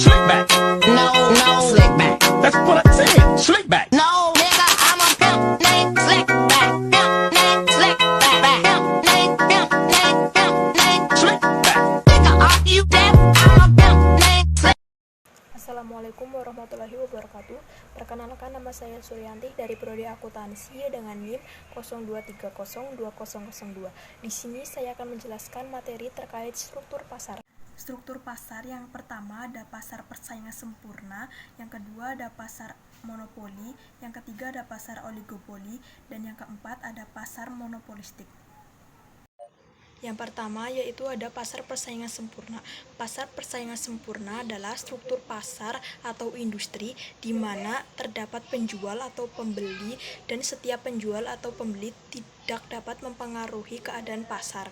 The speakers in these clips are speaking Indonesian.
Slick back. No, slick back. That's what I said. Slick back. No, nigga, I'm a pimp named Slick back. Pimp named Slick back. Pimp named Slick back. Nigga, are you deaf? I'm a pimp named Slick. Assalamualaikum warahmatullahi wabarakatuh. Perkenalkan, nama saya Suryanti dari Prodi Akuntansi dengan NIM 02302002. Di sini saya akan menjelaskan materi terkait struktur pasar. Struktur pasar yang pertama ada pasar persaingan sempurna, yang kedua ada pasar monopoli, yang ketiga ada pasar oligopoli, dan yang keempat ada pasar monopolistik. Yang pertama yaitu ada pasar persaingan sempurna. Pasar persaingan sempurna adalah struktur pasar atau industri di mana terdapat penjual atau pembeli dan setiap penjual atau pembeli tidak dapat mempengaruhi keadaan pasar.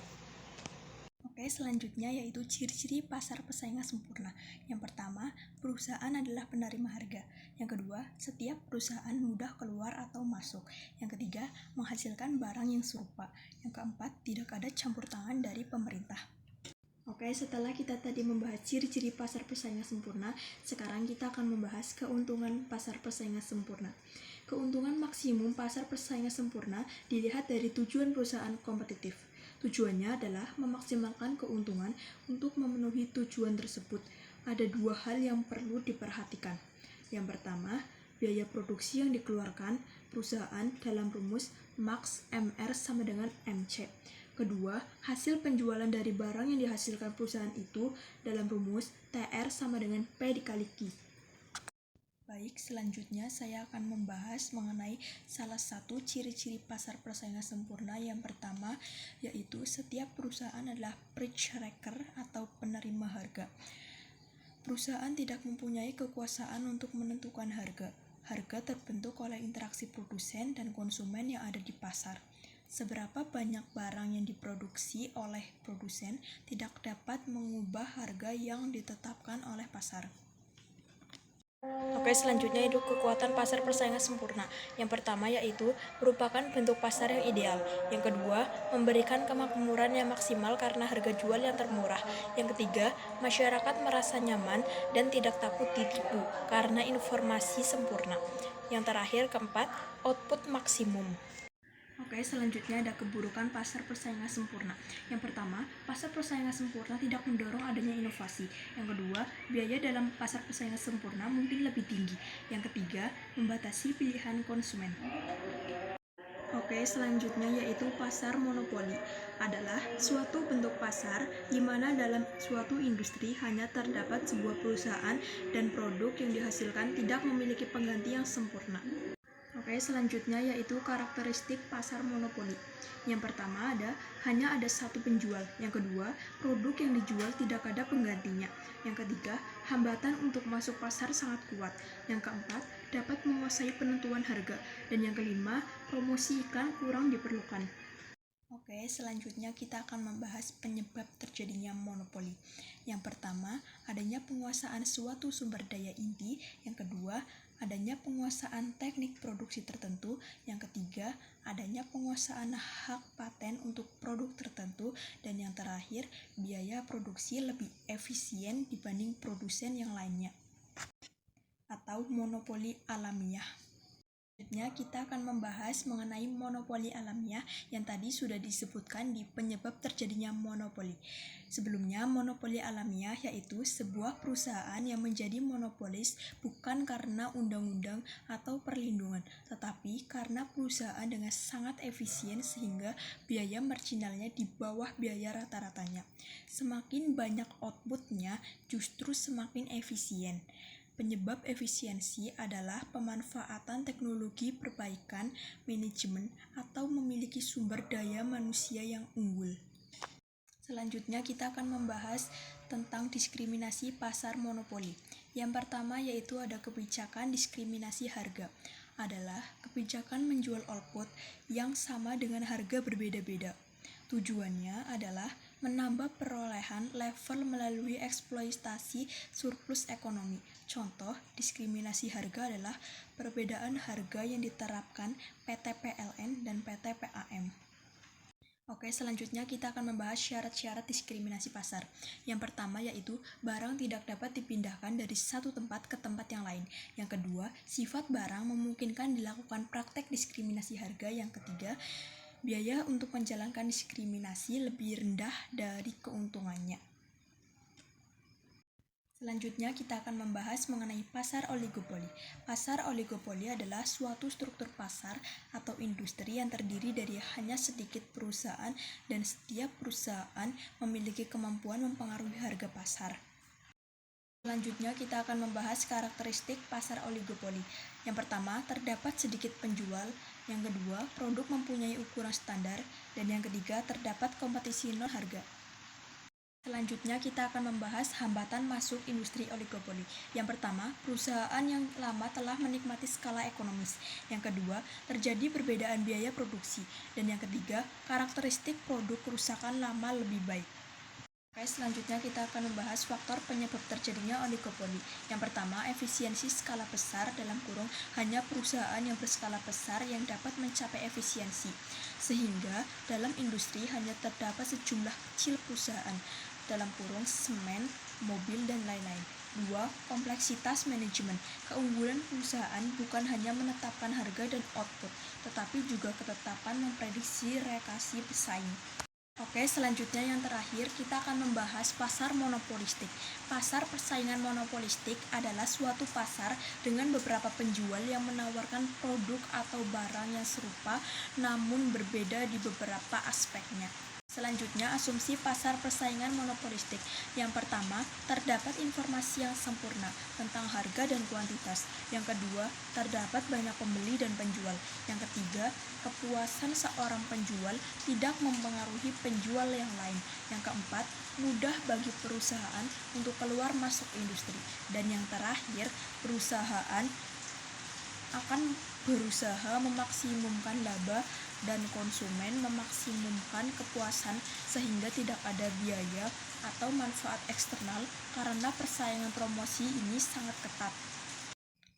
Oke, selanjutnya yaitu ciri-ciri pasar persaingan sempurna. Yang pertama, perusahaan adalah penerima harga. Yang kedua, setiap perusahaan mudah keluar atau masuk. Yang ketiga, menghasilkan barang yang serupa. Yang keempat, tidak ada campur tangan dari pemerintah. Oke, setelah kita tadi membahas ciri-ciri pasar persaingan sempurna, sekarang kita akan membahas keuntungan pasar persaingan sempurna. Keuntungan maksimum pasar persaingan sempurna dilihat dari tujuan perusahaan kompetitif. Tujuannya adalah memaksimalkan keuntungan. Untuk memenuhi tujuan tersebut, ada dua hal yang perlu diperhatikan. Yang pertama, biaya produksi yang dikeluarkan perusahaan dalam rumus Max MR sama dengan MC. Kedua, hasil penjualan dari barang yang dihasilkan perusahaan itu dalam rumus TR sama dengan P dikali Q. Baik, selanjutnya saya akan membahas mengenai salah satu ciri-ciri pasar persaingan sempurna. Yang pertama, yaitu setiap perusahaan adalah price taker atau penerima harga. Perusahaan tidak mempunyai kekuasaan untuk menentukan harga. Harga terbentuk oleh interaksi produsen dan konsumen yang ada di pasar. Seberapa banyak barang yang diproduksi oleh produsen tidak dapat mengubah harga yang ditetapkan oleh pasar. Oke, selanjutnya itu kekuatan pasar persaingan sempurna. Yang pertama yaitu merupakan bentuk pasar yang ideal. Yang kedua, memberikan kemakmuran yang maksimal karena harga jual yang termurah. Yang ketiga, masyarakat merasa nyaman dan tidak takut ditipu karena informasi sempurna. Yang terakhir, keempat, output maksimum. Oke, selanjutnya ada keburukan pasar persaingan sempurna. Yang pertama, pasar persaingan sempurna tidak mendorong adanya inovasi. Yang kedua, biaya dalam pasar persaingan sempurna mungkin lebih tinggi. Yang ketiga, membatasi pilihan konsumen. Oke, selanjutnya yaitu pasar monopoli. Adalah suatu bentuk pasar di mana dalam suatu industri hanya terdapat sebuah perusahaan dan produk yang dihasilkan tidak memiliki pengganti yang sempurna. Oke, selanjutnya yaitu karakteristik pasar monopoli. Yang pertama hanya ada satu penjual. Yang kedua, produk yang dijual tidak ada penggantinya. Yang ketiga, hambatan untuk masuk pasar sangat kuat. Yang keempat, dapat menguasai penentuan harga. Dan yang kelima, promosi iklan kurang diperlukan. Oke, selanjutnya kita akan membahas penyebab terjadinya monopoli. Yang pertama, adanya penguasaan suatu sumber daya inti. Yang kedua, adanya penguasaan teknik produksi tertentu. Yang ketiga, adanya penguasaan hak paten untuk produk tertentu. Dan yang terakhir, biaya produksi lebih efisien dibanding produsen yang lainnya, atau monopoli alamiah. Selanjutnya kita akan membahas mengenai monopoli alamiah yang tadi sudah disebutkan di penyebab terjadinya monopoli. Sebelumnya, monopoli alamiah yaitu sebuah perusahaan yang menjadi monopolis bukan karena undang-undang atau perlindungan, tetapi karena perusahaan dengan sangat efisien sehingga biaya marginalnya di bawah biaya rata-ratanya. Semakin banyak outputnya, justru semakin efisien. Penyebab efisiensi adalah pemanfaatan teknologi, perbaikan manajemen, atau memiliki sumber daya manusia yang unggul. Selanjutnya kita akan membahas tentang diskriminasi pasar monopoli. Yang pertama yaitu ada kebijakan diskriminasi harga. Adalah kebijakan menjual output yang sama dengan harga berbeda-beda. Tujuannya adalah menambah perolehan level melalui eksploitasi surplus ekonomi. Contoh, diskriminasi harga adalah perbedaan harga yang diterapkan PT PLN dan PT PAM. Oke, selanjutnya kita akan membahas syarat-syarat diskriminasi pasar. Yang pertama yaitu barang tidak dapat dipindahkan dari satu tempat ke tempat yang lain. Yang kedua, sifat barang memungkinkan dilakukan praktek diskriminasi harga. Yang ketiga, biaya untuk menjalankan diskriminasi lebih rendah dari keuntungannya. Selanjutnya kita akan membahas mengenai pasar oligopoli. Pasar oligopoli adalah suatu struktur pasar atau industri yang terdiri dari hanya sedikit perusahaan dan setiap perusahaan memiliki kemampuan mempengaruhi harga pasar. Selanjutnya kita akan membahas karakteristik pasar oligopoli. Yang pertama, terdapat sedikit penjual. Yang kedua, produk mempunyai ukuran standar. Dan yang ketiga, terdapat kompetisi non harga. Selanjutnya kita akan membahas hambatan masuk industri oligopoli. Yang pertama, perusahaan yang lama telah menikmati skala ekonomis. Yang kedua, terjadi perbedaan biaya produksi. Dan yang ketiga, karakteristik produk kerusakan lama lebih baik. Oke, selanjutnya kita akan membahas faktor penyebab terjadinya oligopoli. Yang pertama, efisiensi skala besar hanya perusahaan yang berskala besar yang dapat mencapai efisiensi. Sehingga dalam industri hanya terdapat sejumlah kecil perusahaan semen, mobil, dan lain-lain. 2. Kompleksitas manajemen. Keunggulan perusahaan bukan hanya menetapkan harga dan output, tetapi juga ketetapan memprediksi reaksi pesaing. Oke, selanjutnya yang terakhir kita akan membahas pasar monopolistik. Pasar persaingan monopolistik adalah suatu pasar dengan beberapa penjual yang menawarkan produk atau barang yang serupa namun berbeda di beberapa aspeknya. Selanjutnya, asumsi pasar persaingan monopolistik. Yang pertama, terdapat informasi yang sempurna tentang harga dan kuantitas. Yang kedua, terdapat banyak pembeli dan penjual. Yang ketiga, kepuasan seorang penjual tidak mempengaruhi penjual yang lain. Yang keempat, mudah bagi perusahaan untuk keluar masuk industri. Dan yang terakhir, perusahaan akan berusaha memaksimumkan laba dan konsumen memaksimumkan kepuasan sehingga tidak ada biaya atau manfaat eksternal karena persaingan promosi ini sangat ketat.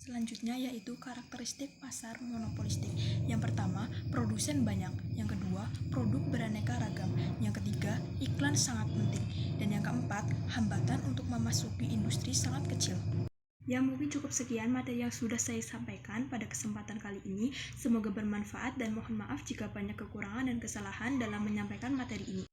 Selanjutnya yaitu karakteristik pasar monopolistik. Yang pertama, produsen banyak. Yang kedua, produk beraneka ragam. Yang ketiga, iklan sangat penting. Dan yang keempat, hambatan untuk memasuki industri sangat kecil. Ya, mungkin cukup sekian materi yang sudah saya sampaikan pada kesempatan kali ini. Semoga bermanfaat dan mohon maaf jika banyak kekurangan dan kesalahan dalam menyampaikan materi ini.